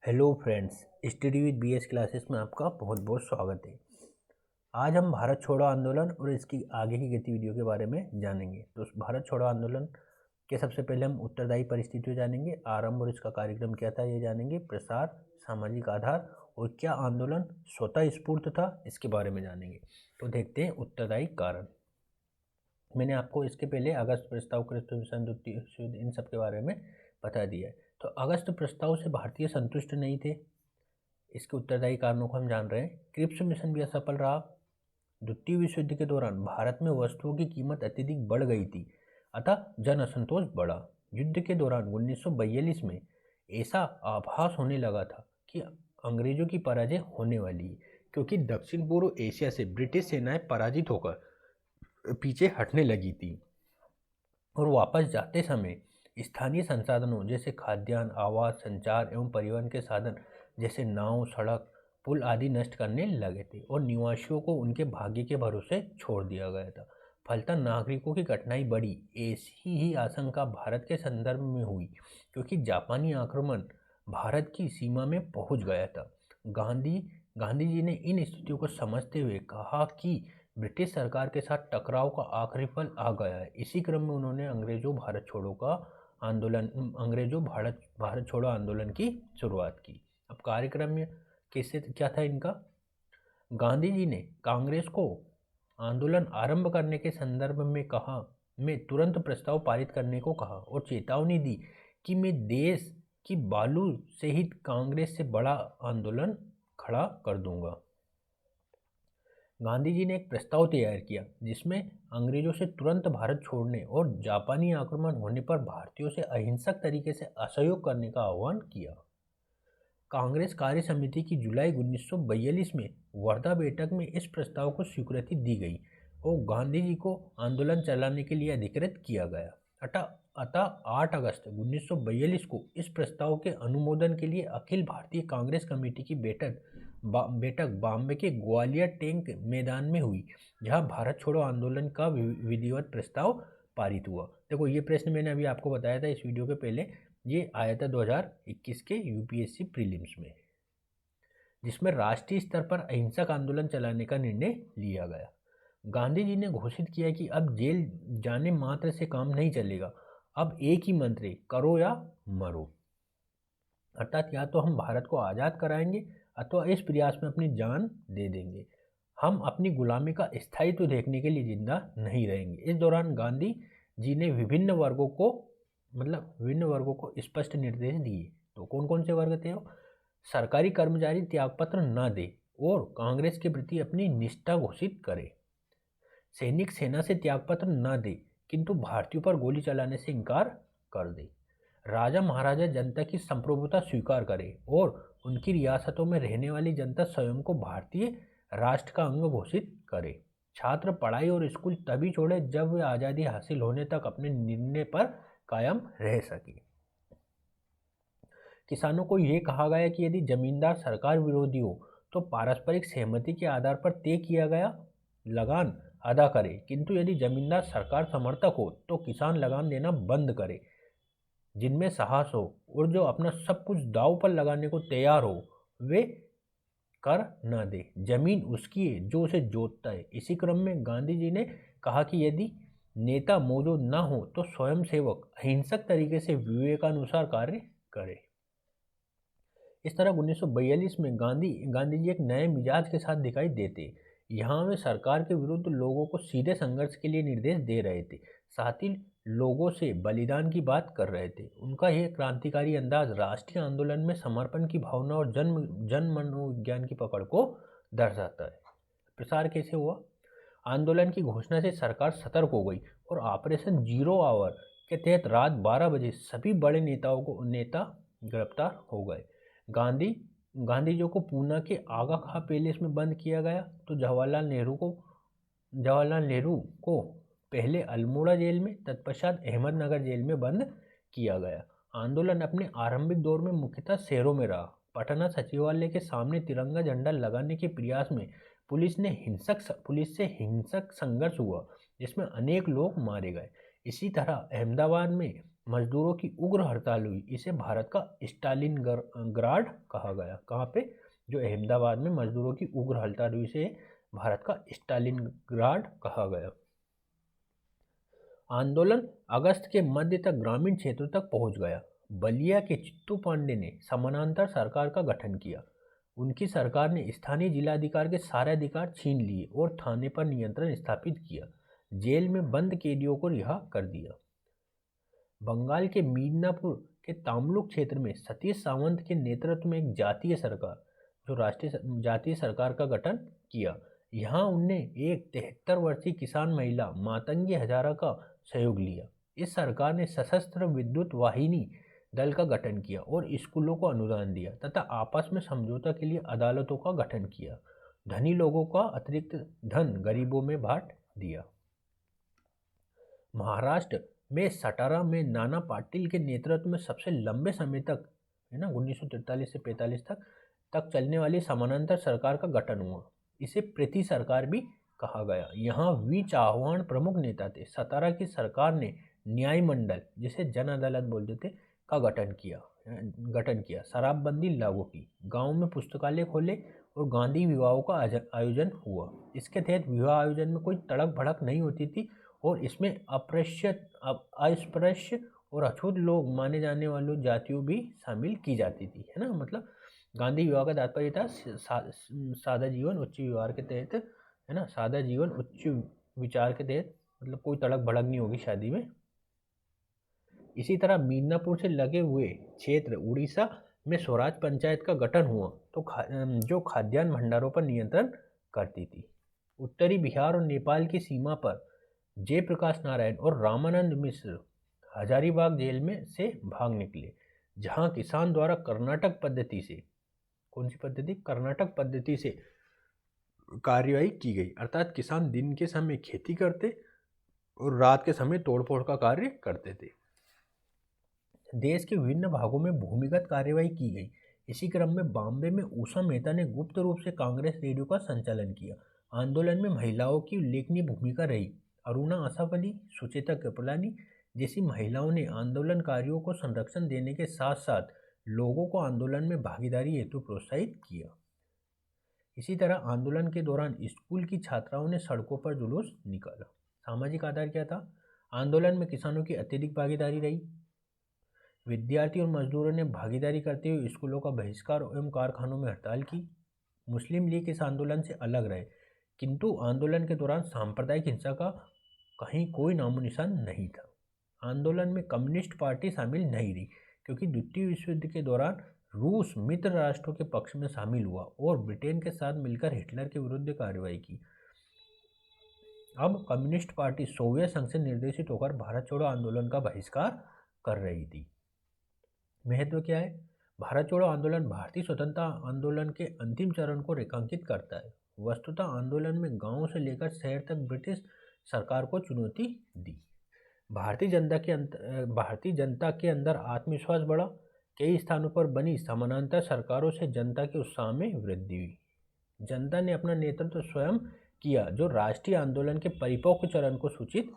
Hello friends, study with BS classes में आपका बहुत बहुत स्वागत है। आज हम भारत छोड़ो आंदोलन और इसकी आगे की गतिविधियों के बारे में जानेंगे। तो उस भारत छोड़ो आंदोलन के सबसे पहले हम उत्तरदायी परिस्थितियों जानेंगे, आरंभ और इसका कार्यक्रम क्या था ये जानेंगे, प्रसार, सामाजिक आधार और क्या आंदोलन स्वतः स्फूर्त था इसके बारे में जानेंगे। तो देखते हैं उत्तरदायी कारण। मैंने आपको इसके पहले अगस्त प्रस्ताव, क्रिप्स मिशन, द्वितीय विश्व युद्ध, इन सब के बारे में बता दिया है। तो अगस्त प्रस्ताव से भारतीय संतुष्ट नहीं थे, इसके उत्तरदायी कारणों को हम जान रहे हैं। क्रिप्स मिशन भी असफल रहा। द्वितीय विश्व युद्ध के दौरान भारत में वस्तुओं की कीमत अत्यधिक बढ़ गई थी, अतः जन असंतोष बढ़ा। युद्ध के दौरान 1942 में ऐसा आभास होने लगा था कि अंग्रेजों की पराजय होने वाली है, क्योंकि दक्षिण पूर्व एशिया से ब्रिटिश सेनाएं पराजित होकर पीछे हटने लगी थी और वापस जाते समय स्थानीय संसाधनों जैसे खाद्यान्न, आवास, संचार एवं परिवहन के साधन जैसे नाव, सड़क, पुल आदि नष्ट करने लगे थे और निवासियों को उनके भाग्य के भरोसे छोड़ दिया गया था। फलतः नागरिकों की कठिनाई बढ़ी। ऐसी ही आशंका भारत के संदर्भ में हुई, क्योंकि जापानी आक्रमण भारत की सीमा में पहुंच गया था। गांधी जी ने इन स्थितियों को समझते हुए कहा कि ब्रिटिश सरकार के साथ टकराव का आखिरी पल आ गया है। इसी क्रम में उन्होंने अंग्रेजों भारत छोड़ो आंदोलन की शुरुआत की। अब कार्यक्रम में कैसे क्या था इनका? गांधी जी ने कांग्रेस को आंदोलन आरंभ करने के संदर्भ में तुरंत प्रस्ताव पारित करने को कहा और चेतावनी दी कि मैं देश की बालू सहित कांग्रेस से बड़ा आंदोलन खड़ा कर दूंगा। गांधी जी ने एक प्रस्ताव तैयार किया जिसमें अंग्रेजों से तुरंत भारत छोड़ने और जापानी आक्रमण होने पर भारतीयों से अहिंसक तरीके से असहयोग करने का आह्वान किया। कांग्रेस कार्य समिति की जुलाई 1942 में वर्धा बैठक में इस प्रस्ताव को स्वीकृति दी गई और गांधी जी को आंदोलन चलाने के लिए अधिकृत किया गया। अतः 8 अगस्त 1942 को इस प्रस्ताव के अनुमोदन के लिए अखिल भारतीय कांग्रेस कमेटी की बैठक बॉम्बे के ग्वालियर टैंक मैदान में हुई, जहां भारत छोड़ो आंदोलन का विधिवत प्रस्ताव पारित हुआ। देखो, ये प्रश्न मैंने अभी आपको बताया था इस वीडियो के पहले, ये आया था 2021 के यूपीएससी प्रीलिम्स में, जिसमें राष्ट्रीय स्तर पर अहिंसक आंदोलन चलाने का निर्णय लिया गया। गांधी जी ने घोषित किया कि अब जेल जाने मात्र से काम नहीं चलेगा, अब एक ही मंत्र है, करो या मरो। अर्थात या तो हम भारत को आज़ाद कराएंगे अथवा इस प्रयास में अपनी जान दे देंगे। हम अपनी गुलामी का स्थायित्व देखने के लिए जिंदा नहीं रहेंगे। इस दौरान गांधी जी ने विभिन्न वर्गों को स्पष्ट निर्देश दिए। तो कौन कौन से वर्ग थे वो? सरकारी कर्मचारी त्यागपत्र न दे और कांग्रेस के प्रति अपनी निष्ठा घोषित करे। सैनिक सेना से त्यागपत्र न दे किंतु भारतीयों पर गोली चलाने से इनकार कर दे। राजा महाराजा जनता की संप्रभुता स्वीकार करे और उनकी रियासतों में रहने वाली जनता स्वयं को भारतीय राष्ट्र का अंग घोषित करे। छात्र पढ़ाई और स्कूल तभी छोड़े जब वे आज़ादी हासिल होने तक अपने निर्णय पर कायम रह सके। किसानों को यह कहा गया कि यदि जमींदार सरकार विरोधी हो तो पारस्परिक सहमति के आधार पर तय किया गया लगान अदा करे, किंतु यदि जमींदार सरकार समर्थक हो तो किसान लगान देना बंद करे। जिनमें साहस हो और जो अपना सब कुछ दांव पर लगाने को तैयार हो वे कर न दे। जमीन उसकी है जो उसे जोतता है। इसी क्रम में गांधी जी ने कहा कि यदि नेता मौजूद न हो तो स्वयं सेवक अहिंसक तरीके से विवेकानुसार कार्य करे। इस तरह 1942 में गांधी जी एक नए मिजाज के साथ दिखाई देते। यहाँ वे सरकार के विरुद्ध लोगों को सीधे संघर्ष के लिए निर्देश दे रहे थे, साथ ही लोगों से बलिदान की बात कर रहे थे। उनका यह क्रांतिकारी अंदाज राष्ट्रीय आंदोलन में समर्पण की भावना और जन मनोविज्ञान की पकड़ को दर्शाता है। प्रसार कैसे हुआ? आंदोलन की घोषणा से सरकार सतर्क हो गई और ऑपरेशन जीरो आवर के तहत रात 12 बजे सभी बड़े नेता गिरफ्तार हो गए। गांधी जी को पूना के आगा खां पैलेस में बंद किया गया तो जवाहरलाल नेहरू को पहले अल्मोड़ा जेल में, तत्पश्चात अहमदनगर जेल में बंद किया गया। आंदोलन अपने आरंभिक दौर में मुख्यतः शहरों में रहा। पटना सचिवालय के सामने तिरंगा झंडा लगाने के प्रयास में पुलिस से हिंसक संघर्ष हुआ, जिसमें अनेक लोग मारे गए। इसी तरह अहमदाबाद में मजदूरों की उग्र हड़ताल हुई। इसे भारत का स्टालिनग्राड कहा गया। कहाँ पे? जो अहमदाबाद में मजदूरों की उग्र हड़ताल हुई, इसे भारत का स्टालिनग्राड कहा गया। आंदोलन अगस्त के मध्य तक ग्रामीण क्षेत्रों तक पहुंच गया। बलिया के चित्तू पांडे ने समानांतर सरकार का गठन किया। उनकी सरकार ने स्थानीय जिलाधिकारी के सारे अधिकार छीन लिए और थाने पर नियंत्रण स्थापित किया। जेल में बंद कैदियों को रिहा कर दिया। बंगाल के मिदनापुर के तामलुक क्षेत्र में सतीश सावंत के नेतृत्व में एक जातीय सरकार का गठन किया। यहाँ उनने एक 73 वर्षीय किसान महिला मातंगी हजारा का सहयोग लिया। इस सरकार ने सशस्त्र विद्युत वाहिनी दल का गठन किया और स्कूलों को अनुदान दिया तथा आपस में समझौता के लिए अदालतों का गठन किया। धनी लोगों का अतिरिक्त धन गरीबों में बांट दिया। महाराष्ट्र में सटारा में नाना पाटिल के नेतृत्व में सबसे लंबे समय तक, है ना, 1943 से 45 तक चलने वाली समानांतर सरकार का गठन हुआ। इसे प्रीति सरकार भी कहा गया। यहाँ वी चौहान प्रमुख नेता थे। सतारा की सरकार ने न्याय मंडल, जिसे जन अदालत बोलते थे, का गठन किया। शराबबंदी लागू की। गांव में पुस्तकालय खोले और गांधी विवाहों का आयोजन हुआ। इसके तहत विवाह आयोजन में कोई तड़क भड़क नहीं होती थी और इसमें अस्पृश्य और अछूत लोग माने जाने वालों जातियों भी शामिल की जाती थी, है ना। मतलब गांधी विवाह का तात्पर्य था सादा जीवन उच्च विचार के तहत, है ना, सादा जीवन उच्च विचार के तहत, मतलब कोई तड़क भड़क नहीं होगी शादी में। इसी तरह मिदनापुर से लगे हुए क्षेत्र उड़ीसा में स्वराज पंचायत का गठन हुआ तो जो खाद्यान्न भंडारों पर नियंत्रण करती थी। उत्तरी बिहार और नेपाल की सीमा पर जयप्रकाश नारायण और रामानंद मिश्र हजारीबाग जेल में से भाग निकले, जहां किसान द्वारा कर्नाटक पद्धति से, कौन सी पद्धति? कर्नाटक पद्धति से कार्यवाही की गई। अर्थात किसान दिन के समय खेती करते और रात के समय तोड़फोड़ का कार्य करते थे। देश के विभिन्न भागों में भूमिगत कार्यवाही की गई। इसी क्रम में बॉम्बे में उषा मेहता ने गुप्त रूप से कांग्रेस रेडियो का संचालन किया। आंदोलन में महिलाओं की उल्लेखनीय भूमिका रही। अरुणा आसफ अली, सुचेता कृपलानी जैसी महिलाओं ने आंदोलनकारियों को संरक्षण देने के साथ साथ लोगों को आंदोलन में भागीदारी हेतु प्रोत्साहित किया। इसी तरह आंदोलन के दौरान स्कूल की छात्राओं ने सड़कों पर जुलूस निकाला। सामाजिक आधार क्या था? आंदोलन में किसानों की अत्यधिक भागीदारी रही। विद्यार्थी और मजदूरों ने भागीदारी करते हुए स्कूलों का बहिष्कार एवं कारखानों में हड़ताल की। मुस्लिम लीग इस आंदोलन से अलग रहे, किंतु आंदोलन के दौरान सांप्रदायिक हिंसा का कहीं कोई नामो निशान नहीं था। आंदोलन में कम्युनिस्ट पार्टी शामिल नहीं रही, क्योंकि द्वितीय विश्व युद्ध के दौरान रूस मित्र राष्ट्रों के पक्ष में शामिल हुआ और ब्रिटेन के साथ मिलकर हिटलर के विरुद्ध कार्रवाई की। अब कम्युनिस्ट पार्टी सोवियत संघ से निर्देशित होकर भारत छोड़ो आंदोलन का बहिष्कार कर रही थी। महत्व क्या है? भारत छोड़ो आंदोलन भारतीय स्वतंत्रता आंदोलन के अंतिम चरण को रेखांकित करता है। वस्तुतः आंदोलन में गांव से लेकर शहर तक ब्रिटिश सरकार को चुनौती दी। भारतीय जनता के अंदर आत्मविश्वास बढ़ा। कई स्थानों पर बनी समानांतर सरकारों से जनता के उत्साह में वृद्धि हुई। जनता ने अपना नेतृत्व स्वयं किया, जो राष्ट्रीय आंदोलन के परिपक्व चरण को सूचित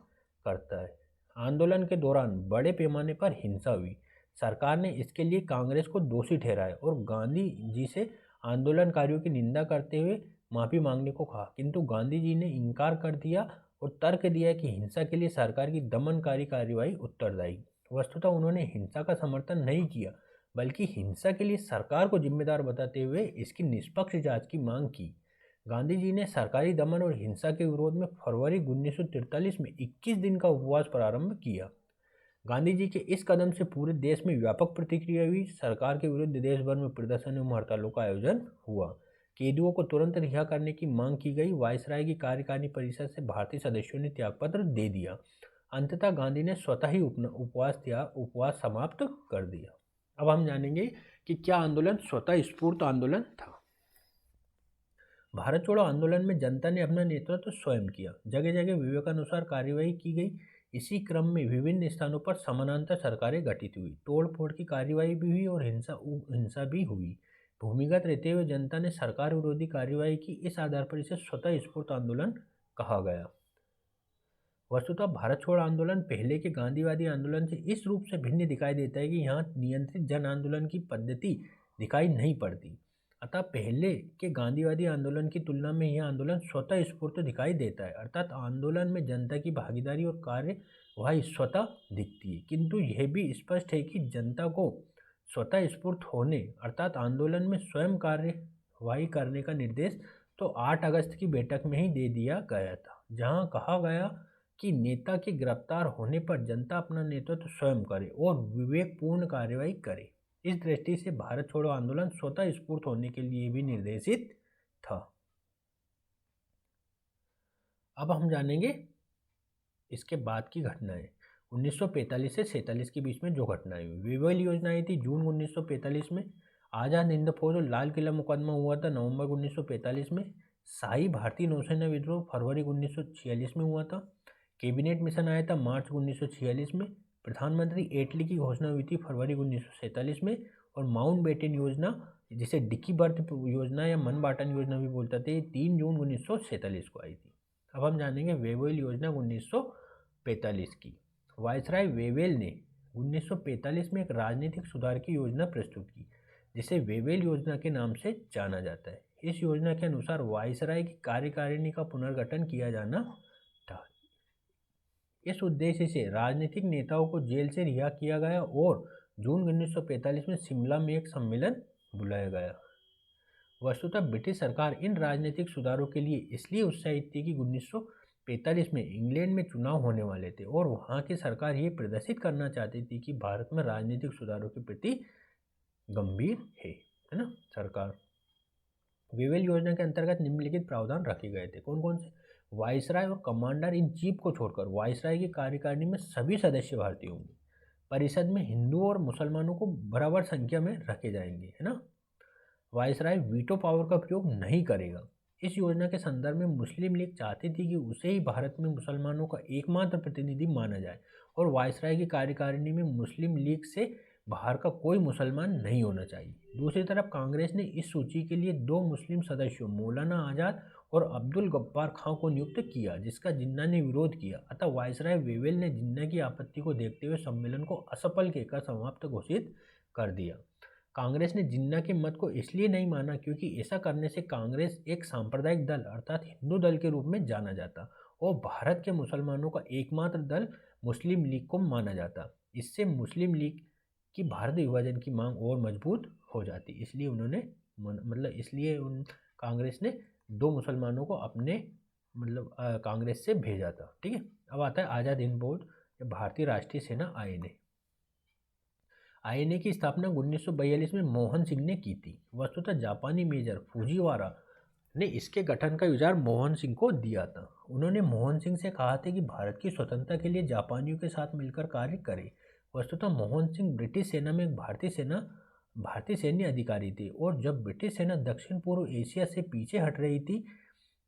करता है। आंदोलन के दौरान बड़े पैमाने पर हिंसा हुई। सरकार ने इसके लिए कांग्रेस को दोषी ठहराया और गांधी जी से आंदोलनकारियों की निंदा करते हुए माफ़ी मांगने को कहा, किंतु गांधी जी ने इनकार कर दिया और तर्क दिया कि हिंसा के लिए सरकार की दमनकारी कार्यवाही उत्तरदायी। वस्तुतः उन्होंने हिंसा का समर्थन नहीं किया, बल्कि हिंसा के लिए सरकार को जिम्मेदार बताते हुए इसकी निष्पक्ष जांच की मांग की। गांधी जी ने सरकारी दमन और हिंसा के विरोध में फरवरी 1943 में 21 दिन का उपवास प्रारंभ किया। गांधी जी के इस कदम से पूरे देश में व्यापक प्रतिक्रिया हुई। सरकार के विरुद्ध देश भर में प्रदर्शन एवं हड़तालों का आयोजन हुआ। कैदियों को तुरंत रिहा करने की मांग की गई। वायसराय की कार्यकारिणी परिषद से भारतीय सदस्यों ने त्यागपत्र दे दिया। अंततः गांधी ने स्वतः ही उपवास समाप्त कर दिया। अब हम जानेंगे कि क्या आंदोलन स्वतः स्फूर्त आंदोलन था। भारत छोड़ो आंदोलन में जनता ने अपना नेतृत्व स्वयं किया। जगह जगह विवेकानुसार कार्यवाही की गई। इसी क्रम में विभिन्न स्थानों पर समानांतर सरकारें गठित हुई। तोड़ फोड़ की कार्यवाही भी हुई और हिंसा भी हुई। भूमिगत रहते हुए जनता ने सरकार विरोधी कार्यवाही की। इस आधार पर इसे स्वतः स्फूर्त आंदोलन कहा गया। वस्तुतः भारत छोड़ो आंदोलन पहले के गांधीवादी आंदोलन से इस रूप से भिन्न दिखाई देता है कि यहाँ नियंत्रित जन आंदोलन की पद्धति दिखाई नहीं पड़ती। अतः पहले के गांधीवादी आंदोलन की तुलना में यह आंदोलन स्वतः स्फूर्त दिखाई देता है, अर्थात आंदोलन में जनता की भागीदारी और कार्यवाही स्वतः दिखती है। किंतु यह भी स्पष्ट है कि जनता को स्वतः स्फूर्त होने अर्थात आंदोलन में स्वयं कार्यवाही करने का निर्देश तो 8 अगस्त की बैठक में ही दे दिया गया था, जहां कहा गया कि नेता के गिरफ्तार होने पर जनता अपना नेतृत्व स्वयं करे और विवेकपूर्ण कार्यवाही करे। इस दृष्टि से भारत छोड़ो आंदोलन स्वतः स्फूर्त होने के लिए भी निर्देशित था। अब हम जानेंगे इसके बाद की घटनाएं। 1945 से 47 के बीच में जो घटनाएं हुई, वेवेल योजना आई थी जून 1945 में। आज़ाद हिंद फौज और लाल किला मुकदमा हुआ था नवंबर 1945 में। शाही भारतीय नौसेना विद्रोह फरवरी 1946 में हुआ था। कैबिनेट मिशन आया था मार्च 1946 में। प्रधानमंत्री एटली की घोषणा हुई थी फरवरी 1947 में। और माउंट बेटन योजना, जिसे डिक्की बर्थ योजना या मन बाटन योजना भी बोलते थे, 3 जून 1947 को आई थी। अब हम जानेंगे वेवेल योजना 1945 की। वायसराय वेवेल ने 1945 में एक राजनीतिक सुधार की योजना प्रस्तुत की, जिसे वेवेल योजना के नाम से जाना जाता है। इस योजना के अनुसार वायसराय की कार्यकारिणी का पुनर्गठन किया जाना था। इस उद्देश्य से राजनीतिक नेताओं को जेल से रिहा किया गया और जून 1945 में शिमला में एक सम्मेलन बुलाया गया। वस्तुतः ब्रिटिश सरकार इन राजनीतिक सुधारों के लिए इसलिए उत्साहित थी कि 1945 में इंग्लैंड में चुनाव होने वाले थे और वहाँ की सरकार ये प्रदर्शित करना चाहती थी कि भारत में राजनीतिक सुधारों के प्रति गंभीर है ना सरकार। वेवेल योजना के अंतर्गत निम्नलिखित प्रावधान रखे गए थे। कौन कौन से? वायसराय और कमांडर इन चीफ को छोड़कर वायसराय की कार्यकारिणी में सभी सदस्य भारतीय होंगे। परिषद में हिंदुओं और मुसलमानों को बराबर संख्या में रखे जाएंगे, है ना। वायसराय वीटो पावर का प्रयोग नहीं करेगा। इस योजना के संदर्भ में मुस्लिम लीग चाहती थी कि उसे ही भारत में मुसलमानों का एकमात्र प्रतिनिधि माना जाए और वायसराय की कार्यकारिणी में मुस्लिम लीग से बाहर का कोई मुसलमान नहीं होना चाहिए। दूसरी तरफ कांग्रेस ने इस सूची के लिए 2 मुस्लिम सदस्यों मौलाना आज़ाद और अब्दुल गफ्फार खां को नियुक्त किया, जिसका जिन्ना ने विरोध किया। अतः वायसराय वेवेल ने जिन्ना की आपत्ति को देखते हुए सम्मेलन को असफल कहकर समाप्त घोषित कर दिया। कांग्रेस ने जिन्ना के मत को इसलिए नहीं माना क्योंकि ऐसा करने से कांग्रेस एक सांप्रदायिक दल अर्थात हिंदू दल के रूप में जाना जाता और भारत के मुसलमानों का एकमात्र दल मुस्लिम लीग को माना जाता। इससे मुस्लिम लीग की भारत विभाजन की मांग और मजबूत हो जाती। इसलिए उन्होंने इसलिए कांग्रेस ने 2 मुसलमानों को अपने कांग्रेस से भेजा था। ठीक है। अब आता है आज़ाद हिंद फौज या भारतीय राष्ट्रीय सेना आईएनए। आईएनए की स्थापना 1942 में मोहन सिंह ने की थी। वस्तुतः जापानी मेजर फुजीवारा ने इसके गठन का विचार मोहन सिंह को दिया था। उन्होंने मोहन सिंह से कहा था कि भारत की स्वतंत्रता के लिए जापानियों के साथ मिलकर कार्य करे। वस्तुतः मोहन सिंह ब्रिटिश सेना में एक भारतीय सैन्य अधिकारी थे और जब ब्रिटिश सेना दक्षिण पूर्व एशिया से पीछे हट रही थी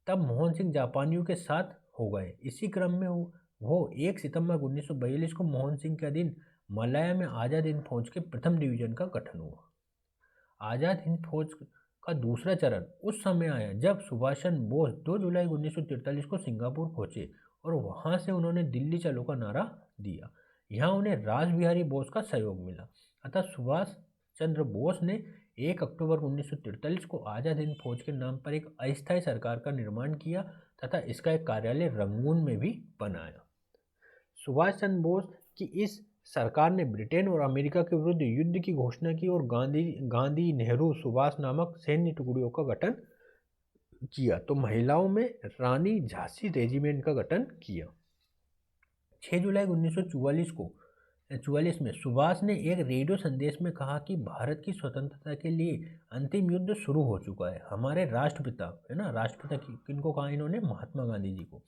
तब मोहन सिंह जापानियों के साथ हो गए। इसी क्रम में वो 1 सितंबर 1942 को मोहन सिंह के अधीन मलाया में आज़ाद हिंद फौज के प्रथम डिवीजन का गठन हुआ। आज़ाद हिंद फौज का दूसरा चरण उस समय आया जब सुभाष चंद्र बोस 2 जुलाई 1943 को सिंगापुर पहुंचे और वहां से उन्होंने दिल्ली चलो का नारा दिया। यहाँ उन्हें रास बिहारी बोस का सहयोग मिला। अतः सुभाष चंद्र बोस ने 1 अक्टूबर 1943 को आज़ाद हिंद फौज के नाम पर एक अस्थायी सरकार का निर्माण किया तथा इसका एक कार्यालय रंगून में भी बनाया। सुभाष चंद्र बोस की इस सरकार ने ब्रिटेन और अमेरिका के विरुद्ध युद्ध की घोषणा की और गांधी नेहरू सुभाष नामक सैन्य टुकड़ियों का गठन किया तो महिलाओं में रानी झांसी रेजिमेंट का गठन किया। 6 जुलाई 1944 में सुभाष ने एक रेडियो संदेश में कहा कि भारत की स्वतंत्रता के लिए अंतिम युद्ध शुरू हो चुका है। हमारे राष्ट्रपिता, है ना, राष्ट्रपिता किनको कहा इन्होंने? महात्मा गांधी जी को।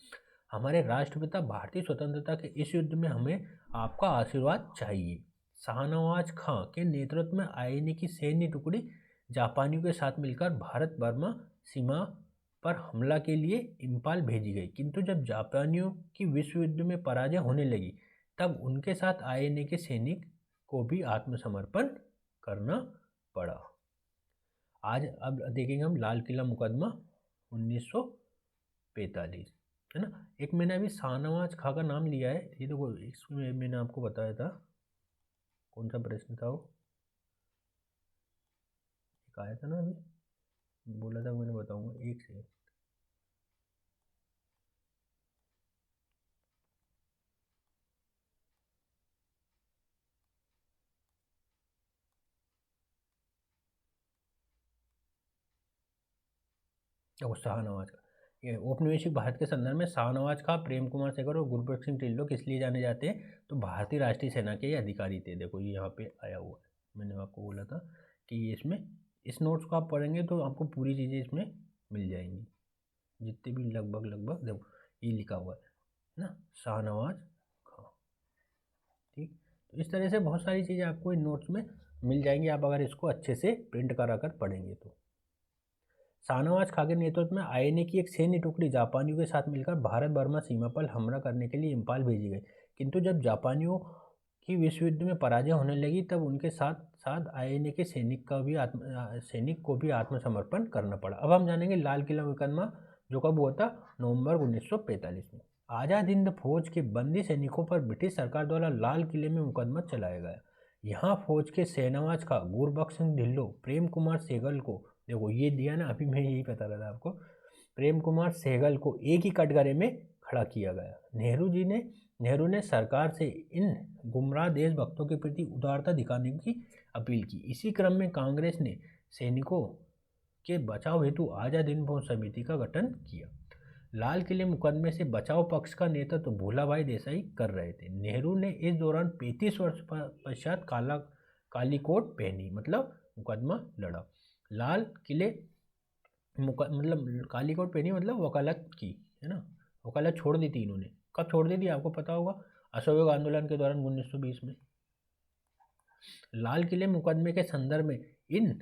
हमारे राष्ट्रपिता भारतीय स्वतंत्रता के इस युद्ध में हमें आपका आशीर्वाद चाहिए। शाहनवाज खां के नेतृत्व में आईएनए की सैन्य टुकड़ी जापानियों के साथ मिलकर भारत बर्मा सीमा पर हमला के लिए इम्फाल भेजी गई, किंतु जब जापानियों की विश्व युद्ध में पराजय होने लगी तब उनके साथ आईएनए के सैनिक को भी आत्मसमर्पण करना पड़ा। आज अब देखेंगे हम लाल किला मुकदमा 1945। है ना। एक मैंने अभी शाहनवाज खां का नाम लिया है, ये देखो इसमें मैंने आपको बताया था, कौन सा प्रश्न था वो, एक आया था ना अभी, बोला था मैंने, बताऊंगा एक से। देखो शाहनवाज का, ये औपनिवेशिक भारत के संदर्भ में शाहनवाज खां, प्रेम कुमार सेगर और गुरबख्श सिंह ढिल्लों किस लिए जाने जाते हैं, तो भारतीय राष्ट्रीय सेना के ये अधिकारी थे। देखो ये यहाँ पे आया हुआ है, मैंने आपको बोला था कि ये इसमें, इस नोट्स को आप पढ़ेंगे तो आपको पूरी चीज़ें इसमें मिल जाएंगी, जितने भी लगभग लगभग देखो ये लिखा हुआ है ना, शाहनवाज खां। ठीक, तो इस तरह से बहुत सारी चीज़ें आपको इन नोट्स में मिल जाएंगी, आप अगर इसको अच्छे से प्रिंट करा कर पढ़ेंगे तो। शाहनवाज खां के नेतृत्व में आईएनए की एक सैन्य टुकड़ी जापानियों के साथ मिलकर भारत बर्मा सीमा पर हमला करने के लिए इम्फाल भेजी गई, किंतु जब जापानियों की विश्व युद्ध में पराजय होने लगी तब उनके साथ साथ आईएनए के सैनिक को भी आत्मसमर्पण करना पड़ा। अब हम जानेंगे लाल किला मुकदमा, जो कब हुआ था, नवंबर 1945 में। आज़ाद हिंद फौज के बंदी सैनिकों पर ब्रिटिश सरकार द्वारा लाल किले में मुकदमा चलाया गया। यहाँ फौज के शाहनवाज खां, गुरबख्श सिंह ढिल्लों, प्रेम कुमार सेगल को, देखो ये दिया ना, अभी मैं यही बता रहा था आपको, प्रेम कुमार सहगल को एक ही कटघरे में खड़ा किया गया। नेहरू ने सरकार से इन गुमराह देशभक्तों के प्रति उदारता दिखाने की अपील की। इसी क्रम में कांग्रेस ने सैनिकों के बचाव हेतु आज़ाद हिंद फौज समिति का गठन किया। लाल किले मुकदमे से बचाव पक्ष का नेतृत्व तो भूलाभाई देसाई कर रहे थे। नेहरू ने इस दौरान 35 वर्ष पश्चात काली कोट पहनी, मतलब मुकदमा लड़ा। लाल किले मतलब काली कोट पहनी मतलब वकालत की, है ना, वकालत छोड़ दी थी इन्होंने। कब छोड़ दी थी आपको पता होगा, असहयोग आंदोलन के दौरान 1920 में। लाल किले मुकदमे के संदर्भ में इन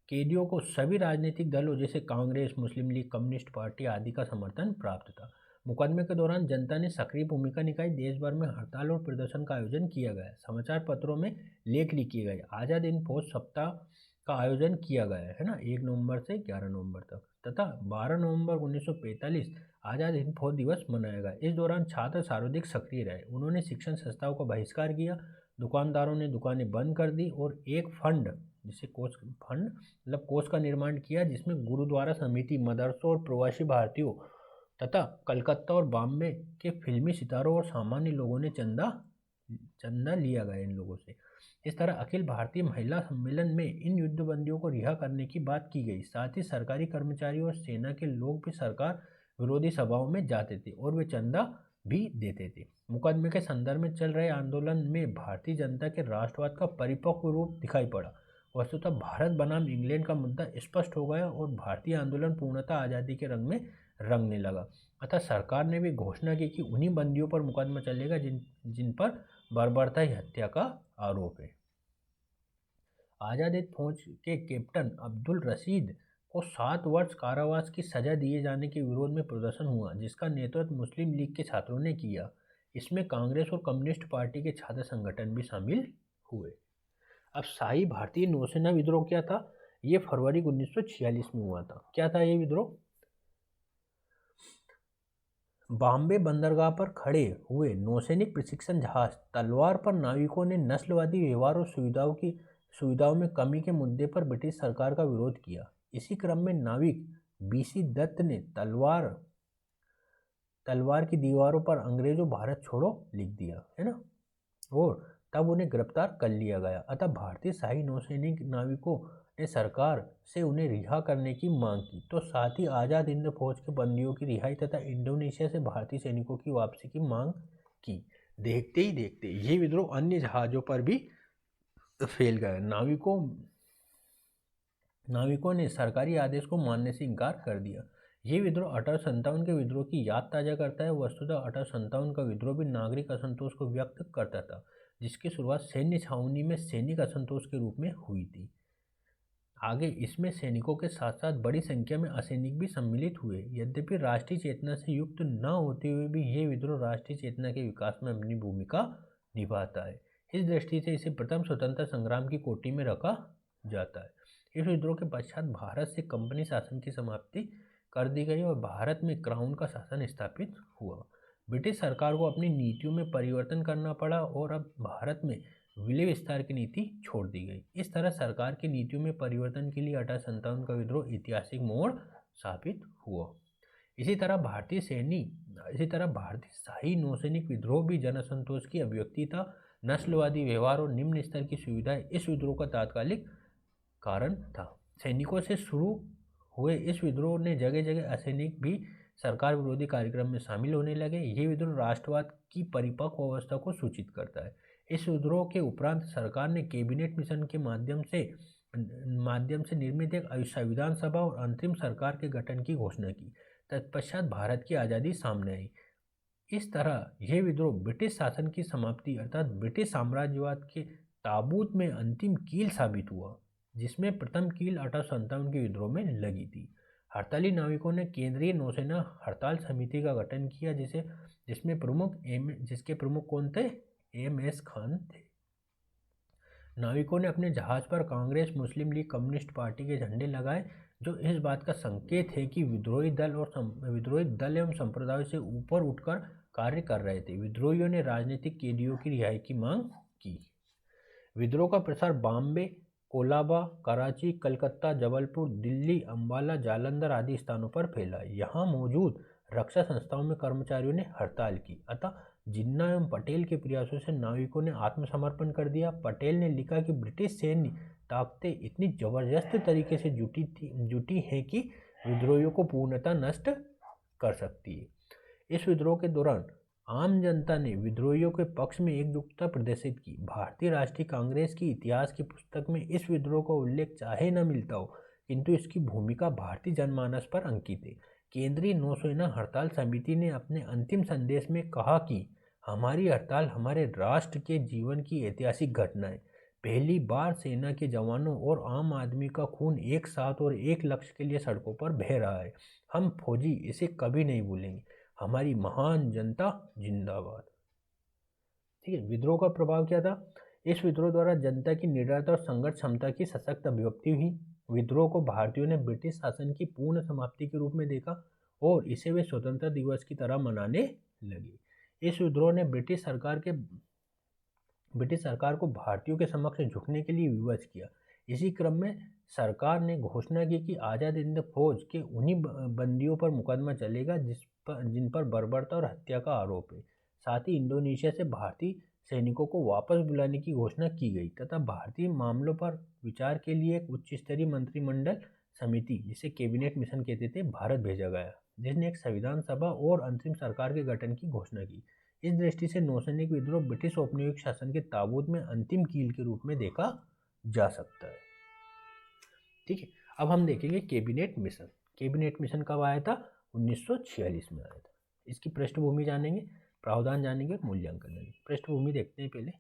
कैदियों को सभी राजनीतिक दलों जैसे कांग्रेस, मुस्लिम लीग, कम्युनिस्ट पार्टी आदि का समर्थन प्राप्त था। मुकदमे के दौरान जनता ने सक्रिय भूमिका निभाई। देश भर में हड़ताल और प्रदर्शन का आयोजन किया गया। समाचार पत्रों में लेख लिखे गए। आज़ाद हिंद फौज सप्ताह का आयोजन किया गया है ना, 1 नवंबर से 11 नवंबर तक, तथा 12 नवंबर 1945 आज़ाद हिंद फौज दिवस मनाया गया। इस दौरान छात्र सर्वाधिक सक्रिय रहे। उन्होंने शिक्षण संस्थाओं का बहिष्कार किया, दुकानदारों ने दुकानें बंद कर दी और एक फंड, जिसे फंड मतलब कोष का निर्माण किया, जिसमें गुरुद्वारा समिति, मदरसों और प्रवासी भारतीयों तथा कलकत्ता और बॉम्बे के फिल्मी सितारों और सामान्य लोगों ने चंदा लिया गया इन लोगों से। इस तरह अखिल भारतीय महिला सम्मेलन में इन युद्धबंदियों को रिहा करने की बात की गई। साथ ही सरकारी कर्मचारी और सेना के लोग भी सरकार विरोधी सभाओं में जाते थे और वे चंदा भी देते थे। मुकदमे के संदर्भ में चल रहे आंदोलन में भारतीय जनता के राष्ट्रवाद का परिपक्व रूप दिखाई पड़ा। वस्तुतः भारत बनाम इंग्लैंड का मुद्दा स्पष्ट हो गया और भारतीय आंदोलन पूर्णतः आज़ादी के रंग में रंगने लगा। अतः सरकार ने भी घोषणा की कि उन्हीं बंदियों पर मुकदमा चलेगा जिन पर बर्बरता हत्या का आरोप है। आज़ाद हिंद फौज के कैप्टन अब्दुल रशीद को 7 वर्ष कारावास की सजा दिए जाने के विरोध में प्रदर्शन हुआ, जिसका नेतृत्व मुस्लिम लीग के छात्रों ने किया। इसमें कांग्रेस और कम्युनिस्ट पार्टी के छात्र संगठन भी शामिल हुए। अब शाही भारतीय नौसेना विद्रोह क्या था, ये फरवरी 1946 में हुआ था। क्या था ये विद्रोह, बॉम्बे बंदरगाह पर खड़े हुए नौसैनिक प्रशिक्षण जहाज तलवार पर नाविकों ने नस्लवादी व्यवहार और सुविधाओं में कमी के मुद्दे पर ब्रिटिश सरकार का विरोध किया। इसी क्रम में नाविक बीसी दत्त ने तलवार की दीवारों पर अंग्रेजों भारत छोड़ो लिख दिया, है ना, और तब उन्हें गिरफ्तार कर लिया गया। अतः भारतीय शाही नौसैनिक नाविकों ने सरकार से उन्हें रिहा करने की मांग की, तो साथ ही आज़ाद हिंद फौज के बंदियों की रिहाई तथा इंडोनेशिया से भारतीय सैनिकों की वापसी की मांग की। देखते ही देखते ये विद्रोह अन्य जहाज़ों पर भी फैल गया। नाविकों ने सरकारी आदेश को मानने से इनकार कर दिया। ये विद्रोह 1857 के विद्रोह की याद ताज़ा करता है। वस्तुतः 1857 का विद्रोह भी नागरिक असंतोष को व्यक्त करता था, जिसकी शुरुआत सैन्य छावनी में सैनिक असंतोष के रूप में हुई थी। आगे इसमें सैनिकों के साथ साथ बड़ी संख्या में असैनिक भी सम्मिलित हुए। यद्यपि राष्ट्रीय चेतना से युक्त न होते हुए भी ये विद्रोह राष्ट्रीय चेतना के विकास में अपनी भूमिका निभाता है। इस दृष्टि से इसे प्रथम स्वतंत्रता संग्राम की कोटि में रखा जाता है। इस विद्रोह के पश्चात भारत से कंपनी शासन की समाप्ति कर दी गई और भारत में क्राउन का शासन स्थापित हुआ। ब्रिटिश सरकार को अपनी नीतियों में परिवर्तन करना पड़ा और अब भारत में विलय विस्तार की नीति छोड़ दी गई। इस तरह सरकार की नीतियों में परिवर्तन के लिए 1857 का विद्रोह ऐतिहासिक मोड़ साबित हुआ। इसी तरह भारतीय शाही नौसैनिक विद्रोह भी जन असंतोष की अभिव्यक्ति था। नस्लवादी व्यवहार और निम्न स्तर की सुविधाएं इस विद्रोह का तात्कालिक कारण था। सैनिकों से शुरू हुए इस विद्रोह ने जगह जगह असैनिक भी सरकार विरोधी कार्यक्रम में शामिल होने लगे। ये विद्रोह राष्ट्रवाद की परिपक्व अवस्था को सूचित करता है। इस विद्रोह के उपरांत सरकार ने कैबिनेट मिशन के माध्यम से निर्मित एक संविधान सभा और अंतरिम सरकार के गठन की घोषणा की। तत्पश्चात भारत की आज़ादी सामने आई। इस तरह यह विद्रोह ब्रिटिश शासन की समाप्ति अर्थात ब्रिटिश साम्राज्यवाद के ताबूत में अंतिम कील साबित हुआ, जिसमें प्रथम कील 1857 के विद्रोह में लगी थी। हड़ताली नाविकों ने केंद्रीय नौसेना हड़ताल समिति का गठन किया, जिसके प्रमुख कौन थे? एम.एस. खान थे। नाविकों ने अपने जहाज पर कांग्रेस, मुस्लिम लीग, कम्युनिस्ट पार्टी के झंडे लगाए, जो इस बात का संकेत है कि विद्रोही दल एवं संप्रदायों से ऊपर उठकर कार्य कर रहे थे। विद्रोहियों ने राजनीतिक कैदियों की रिहाई की मांग की। विद्रोह का प्रसार बॉम्बे, कोलाबा, कराची, कलकत्ता, जबलपुर, दिल्ली, अंबाला, जालंधर आदि स्थानों पर फैला। यहाँ मौजूद रक्षा संस्थाओं में कर्मचारियों ने हड़ताल की। अतः जिन्ना एवं पटेल के प्रयासों से नाविकों ने आत्मसमर्पण कर दिया। पटेल ने लिखा कि ब्रिटिश सैन्य ताकतें इतनी जबरदस्त तरीके से जुटी हैं कि विद्रोहियों को पूर्णतः नष्ट कर सकती है। इस विद्रोह के दौरान आम जनता ने विद्रोहियों के पक्ष में एकजुटता प्रदर्शित की। भारतीय राष्ट्रीय कांग्रेस की इतिहास की पुस्तक में इस विद्रोह का उल्लेख चाहे न मिलता हो, किंतु इसकी भूमिका भारतीय जनमानस पर अंकित है। केंद्रीय नौसेना हड़ताल समिति ने अपने अंतिम संदेश में कहा कि हमारी हड़ताल हमारे राष्ट्र के जीवन की ऐतिहासिक घटना है। पहली बार सेना के जवानों और आम आदमी का खून एक साथ और एक लक्ष्य के लिए सड़कों पर बह रहा है। हम फौजी इसे कभी नहीं भूलेंगे। हमारी महान जनता जिंदाबाद। ठीक है। विद्रोह का प्रभाव क्या था? इस विद्रोह द्वारा जनता की निडरता और संघर्ष क्षमता की सशक्त अभिव्यक्ति हुई। विद्रोह को भारतीयों ने ब्रिटिश शासन की पूर्ण समाप्ति के रूप में देखा और इसे वे स्वतंत्रता दिवस की तरह मनाने लगे। इस विद्रोह ने ब्रिटिश सरकार को भारतीयों के समक्ष झुकने के लिए विवश किया। इसी क्रम में सरकार ने घोषणा की कि आज़ाद हिंद फौज के उन्हीं बंदियों पर मुकदमा चलेगा जिन पर बर्बरता और हत्या का आरोप है। साथ ही इंडोनेशिया से भारतीय सैनिकों को वापस बुलाने की घोषणा की गई तथा भारतीय मामलों पर विचार के लिए एक उच्च स्तरीय मंत्रिमंडल समिति, जिसे कैबिनेट मिशन कहते थे, भारत भेजा गया, जिसने एक संविधान सभा और अंतरिम सरकार के गठन की घोषणा की। इस दृष्टि से नौसैनिक विद्रोह ब्रिटिश औपनिवेशिक शासन के ताबूत में अंतिम कील के रूप में देखा जा सकता है। ठीक है। अब हम देखेंगे कैबिनेट मिशन। कैबिनेट मिशन कब आया था? 1946 में आया था। इसकी पृष्ठभूमि जानेंगे, प्रावधान जानेंगे और मूल्यांकन जानेंगे। पृष्ठभूमि देखते हैं पहले।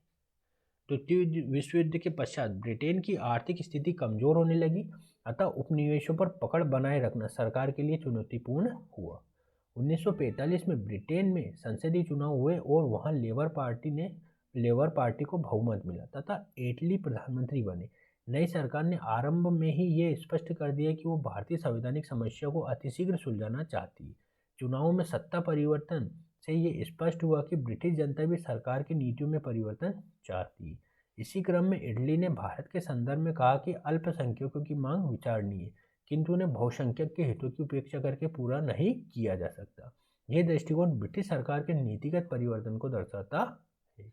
द्वितीय विश्व युद्ध के पश्चात ब्रिटेन की आर्थिक स्थिति कमजोर होने लगी, अतः उपनिवेशों पर पकड़ बनाए रखना सरकार के लिए चुनौतीपूर्ण हुआ। 1945 में ब्रिटेन में संसदीय चुनाव हुए और वहां लेबर पार्टी को बहुमत मिला तथा एटली प्रधानमंत्री बने। नई सरकार ने आरंभ में ही ये स्पष्ट कर दिया कि वो भारतीय संवैधानिक समस्या को अतिशीघ्र सुलझाना चाहती है। चुनावों में सत्ता परिवर्तन से ये स्पष्ट हुआ कि ब्रिटिश जनता भी सरकार की नीतियों में परिवर्तन चाहती है। इसी क्रम में इटली ने भारत के संदर्भ में कहा कि अल्पसंख्यकों की मांग विचारणीय है, किंतु उन्हें बहुसंख्यक के हितों की उपेक्षा करके पूरा नहीं किया जा सकता। यह दृष्टिकोण ब्रिटिश सरकार के नीतिगत परिवर्तन को दर्शाता है।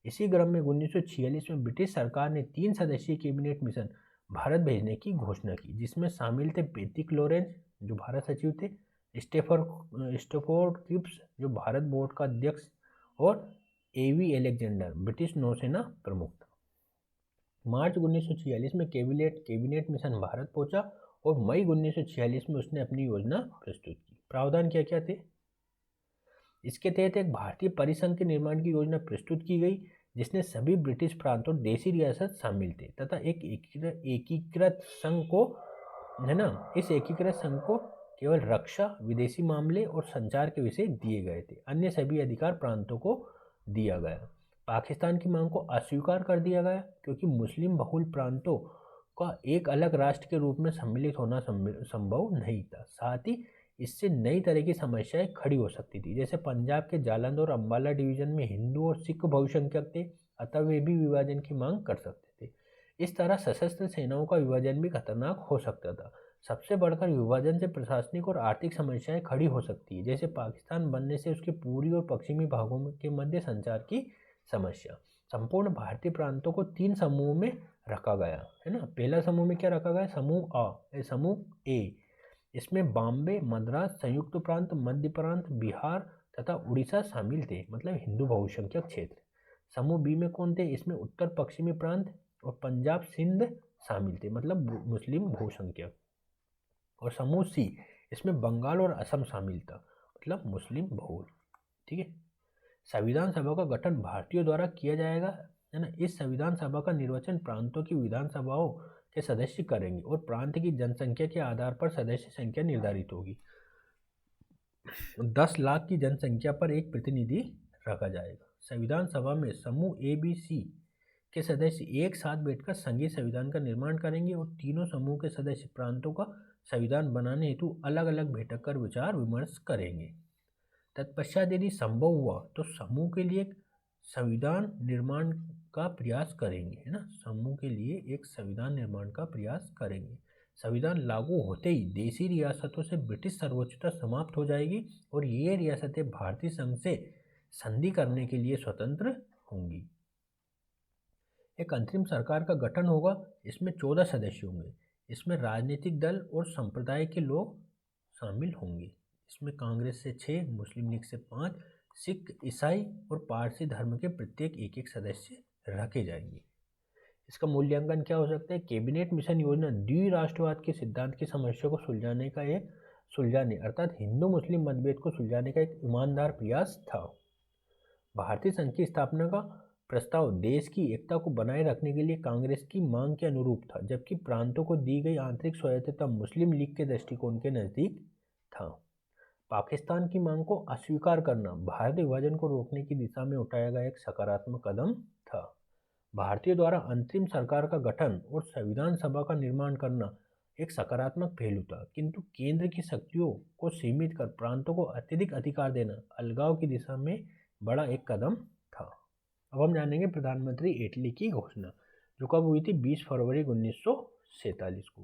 इसी क्रम में 1946 में ब्रिटिश सरकार ने 3 सदस्यीय कैबिनेट मिशन भारत भेजने की घोषणा की, जिसमें शामिल थे पेटिक लॉरेंस, जो भारत सचिव थे, स्टैफोर्ड क्रिप्स, जो भारत बोर्ड का अध्यक्ष, और एवी अलेक्जेंडर, ब्रिटिश नौसेना प्रमुख था। मार्च 1946 में कैबिनेट मिशन भारत पहुंचा और मई 1946 में उसने अपनी योजना प्रस्तुत की। प्रावधान क्या क्या थे? इसके तहत एक भारतीय परिसंघ के निर्माण की योजना प्रस्तुत की गई, जिसने सभी ब्रिटिश प्रांत और देशी रियासत शामिल थे तथा एक एकीकृत संघ को इस एकीकृत संघ को केवल रक्षा, विदेशी मामले और संचार के विषय दिए गए थे। अन्य सभी अधिकार प्रांतों को दिया गया। पाकिस्तान की मांग को अस्वीकार कर दिया गया, क्योंकि मुस्लिम बहुल प्रांतों का एक अलग राष्ट्र के रूप में सम्मिलित होना संभव नहीं था। साथ ही इससे नई तरह की समस्याएं खड़ी हो सकती थी। जैसे पंजाब के जालंधर और अंबाला डिवीजन में हिंदू और सिख बहुसंख्यक थे, अतः वे भी विभाजन की मांग कर सकते थे। इस तरह सशस्त्र सेनाओं का विभाजन भी खतरनाक हो सकता था। सबसे बढ़कर विभाजन से प्रशासनिक और आर्थिक समस्याएं खड़ी हो सकती है, जैसे पाकिस्तान बनने से उसके पूर्वी और पश्चिमी भागों के मध्य संचार की समस्या। संपूर्ण भारतीय प्रांतों को 3 समूहों में रखा गया है ना। पहला समूह में क्या रखा गया? समूह ए। इसमें बॉम्बे, मद्रास, संयुक्त प्रांत, मध्य प्रांत, बिहार तथा उड़ीसा शामिल थे, मतलब हिंदू बहुसंख्यक क्षेत्र। समूह बी में कौन थे? इसमें उत्तर पश्चिमी प्रांत और पंजाब, सिंध शामिल थे, मतलब मुस्लिम बहुसंख्यक। और समूह सी, इसमें बंगाल और असम शामिल था, मतलब मुस्लिम बहुल। ठीक है। संविधान सभा का गठन भारतीयों द्वारा किया जाएगा, है ना। इस संविधान सभा का निर्वाचन प्रांतों की विधानसभाओं के सदस्य करेंगे और प्रांत की जनसंख्या के आधार पर सदस्य संख्या निर्धारित होगी। 10 लाख की जनसंख्या पर एक प्रतिनिधि रखा जाएगा। संविधान सभा में समूह ए, बी, सी के सदस्य एक साथ बैठकर संघीय संविधान का निर्माण करेंगे और तीनों समूह के सदस्य प्रांतों का संविधान बनाने हेतु अलग अलग बैठक कर विचार विमर्श करेंगे। तत्पश्चात यदि संभव हुआ तो समूह के लिए एक संविधान निर्माण का प्रयास करेंगे, है ना। समूह के लिए एक संविधान निर्माण का प्रयास करेंगे। संविधान लागू होते ही देशी रियासतों से ब्रिटिश सर्वोच्चता समाप्त हो जाएगी और ये रियासतें भारतीय संघ से संधि करने के लिए स्वतंत्र होंगी। एक अंतरिम सरकार का गठन होगा। इसमें 14 सदस्य होंगे। इसमें राजनीतिक दल और संप्रदाय के लोग शामिल होंगे। इसमें कांग्रेस से 6, मुस्लिम लीग से 5, सिख, ईसाई और पारसी धर्म के प्रत्येक एक एक सदस्य रखे जाएंगे। इसका मूल्यांकन क्या हो सकता है? कैबिनेट मिशन योजना द्विराष्ट्रवाद के सिद्धांत की समस्या को सुलझाने अर्थात हिंदू मुस्लिम मतभेद को सुलझाने का एक ईमानदार प्रयास था। भारतीय संघ की स्थापना का प्रस्ताव देश की एकता को बनाए रखने के लिए कांग्रेस की मांग के अनुरूप था, जबकि प्रांतों को दी गई आंतरिक स्वायत्तता मुस्लिम लीग के दृष्टिकोण के नज़दीक था। पाकिस्तान की मांग को अस्वीकार करना भारत विभाजन को रोकने की दिशा में उठाया गया एक सकारात्मक कदम था। भारतीयों द्वारा अंतरिम सरकार का गठन और संविधान सभा का निर्माण करना एक सकारात्मक पहलू था, किंतु केंद्र की शक्तियों को सीमित कर प्रांतों को अत्यधिक अधिकार देना अलगाव की दिशा में बड़ा एक कदम था। अब हम जानेंगे प्रधानमंत्री एटली की घोषणा, जो कब हुई थी? 20 फरवरी 1947 को।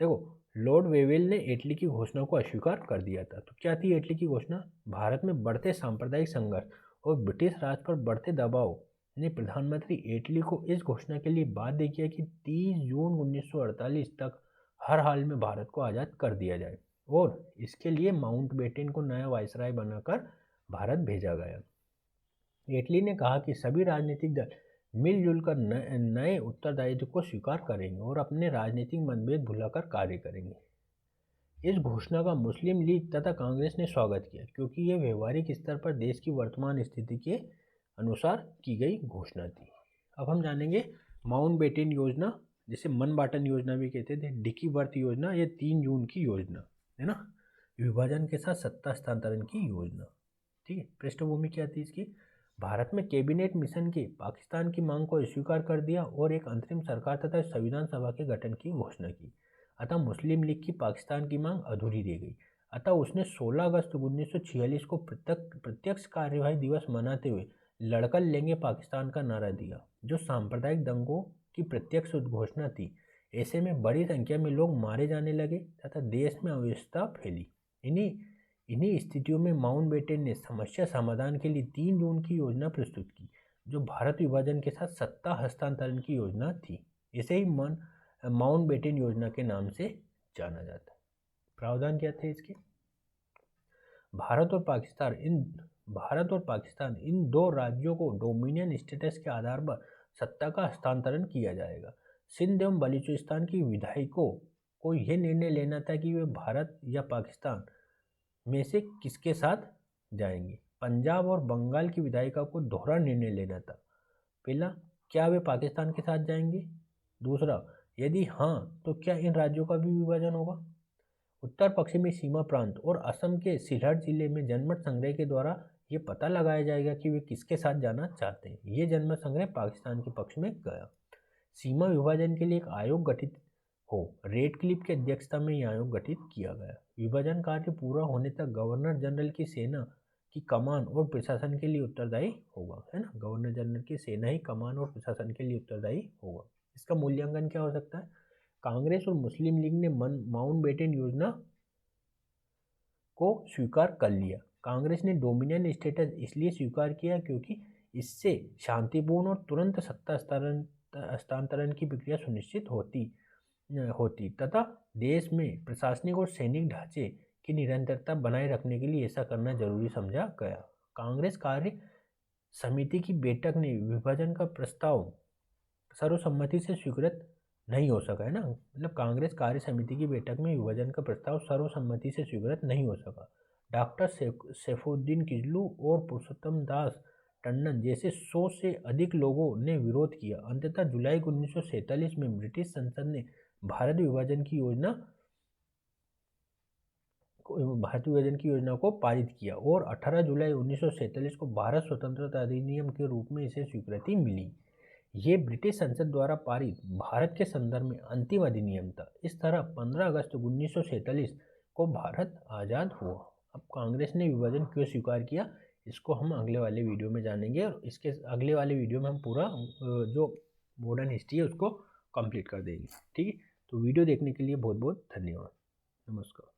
देखो, लॉर्ड वेवेल ने एटली की घोषणा को अस्वीकार कर दिया था। तो क्या थी एटली की घोषणा? भारत में बढ़ते सांप्रदायिक संघर्ष और ब्रिटिश राज पर बढ़ते दबाव ने प्रधानमंत्री एटली को इस घोषणा के लिए बाध्य किया कि 30 जून 1948 तक हर हाल में भारत को आज़ाद कर दिया जाए, और इसके लिए माउंटबेटन को नया वायसराय बनाकर भारत भेजा गया। एटली ने कहा कि सभी राजनीतिक दल मिलजुल कर नए उत्तरदायित्व को स्वीकार करेंगे और अपने राजनीतिक मतभेद भुलाकर कार्य करेंगे। इस घोषणा का मुस्लिम लीग तथा कांग्रेस ने स्वागत किया, क्योंकि यह व्यवहारिक स्तर पर देश की वर्तमान स्थिति के अनुसार की गई घोषणा थी। अब हम जानेंगे माउंटबेटन योजना, जिसे मनबाटन योजना भी कहते थे, डिकी बर्थ योजना, यह 3 जून की योजना है ना, विभाजन के साथ सत्ता हस्तांतरण की योजना। ठीक है। पृष्ठभूमि क्या थी इसकी? भारत में कैबिनेट मिशन के पाकिस्तान की मांग को अस्वीकार कर दिया और एक अंतरिम सरकार तथा संविधान सभा के गठन की घोषणा की। अतः मुस्लिम लीग की पाकिस्तान की मांग अधूरी रह गई। अतः उसने 16 अगस्त 1946 को प्रत्यक्ष कार्यवाही दिवस मनाते हुए लड़कर लेंगे पाकिस्तान का नारा दिया, जो सांप्रदायिक दंगों की प्रत्यक्ष उद्घोषणा थी। ऐसे में बड़ी संख्या में लोग मारे जाने लगे तथा देश में अव्यवस्था फैली। इन्हीं स्थितियों में माउंटबेटन ने समस्या समाधान के लिए 3 जून की योजना प्रस्तुत की, जो भारत विभाजन के साथ सत्ता हस्तांतरण की योजना थी। इसे ही माउंटबेटन योजना के नाम से जाना जाता है। प्रावधान क्या थे इसके? भारत और पाकिस्तान इन 2 राज्यों को डोमिनियन स्टेटस के आधार पर सत्ता का हस्तांतरण किया जाएगा। सिंध एवं बलूचिस्तान की विधायकों को यह निर्णय लेना था कि वे भारत या पाकिस्तान में से किसके साथ जाएंगे। पंजाब और बंगाल की विधायिका को दोहरा निर्णय लेना था। पहला, क्या वे पाकिस्तान के साथ जाएंगे? दूसरा, यदि हाँ तो क्या इन राज्यों का भी विभाजन होगा? उत्तर पश्चिमी सीमा प्रांत और असम के सिलहट जिले में जनमत संग्रह के द्वारा ये पता लगाया जाएगा कि वे किसके साथ जाना चाहते हैं। ये जनमत संग्रह पाकिस्तान के पक्ष में गया। सीमा विभाजन के लिए एक आयोग गठित हो। रेडक्लिफ की अध्यक्षता में यह आयोग गठित किया गया। विभाजन कार्य पूरा होने तक गवर्नर जनरल की सेना की कमान और प्रशासन के लिए उत्तरदायी होगा, है ना। गवर्नर जनरल की सेना ही कमान और प्रशासन के लिए उत्तरदायी होगा। इसका मूल्यांकन क्या हो सकता है? कांग्रेस और मुस्लिम लीग ने माउंटबेटन योजना को स्वीकार कर लिया। कांग्रेस ने डोमिनियन स्टेटस इसलिए स्वीकार किया क्योंकि इससे शांतिपूर्ण और तुरंत सत्ता हस्तांतरण की प्रक्रिया सुनिश्चित होती तथा देश में प्रशासनिक और सैनिक ढांचे की निरंतरता बनाए रखने के लिए ऐसा करना जरूरी समझा गया। कांग्रेस कार्य समिति की बैठक ने विभाजन का प्रस्ताव सर्वसम्मति से स्वीकृत नहीं हो सका, है ना। मतलब कांग्रेस कार्य समिति की बैठक में विभाजन का प्रस्ताव सर्वसम्मति से स्वीकृत नहीं हो सका। डॉक्टर सैफुद्दीन किजलू और पुरुषोत्तम दास टंडन जैसे 100 से अधिक लोगों ने विरोध किया। अंततः जुलाई 1947 में ब्रिटिश संसद ने भारत विभाजन की योजना को पारित किया और 18 जुलाई 1947 को भारत स्वतंत्रता अधिनियम के रूप में इसे स्वीकृति मिली। ये ब्रिटिश संसद द्वारा पारित भारत के संदर्भ में अंतिम अधिनियम था। इस तरह 15 अगस्त 1947 को भारत आज़ाद हुआ। अब कांग्रेस ने विभाजन क्यों स्वीकार किया, इसको हम अगले वाले वीडियो में जानेंगे और इसके अगले वाले वीडियो में हम पूरा जो मॉडर्न हिस्ट्री है उसको कंप्लीट कर देंगे। ठीक है, तो वीडियो देखने के लिए बहुत बहुत धन्यवाद। नमस्कार।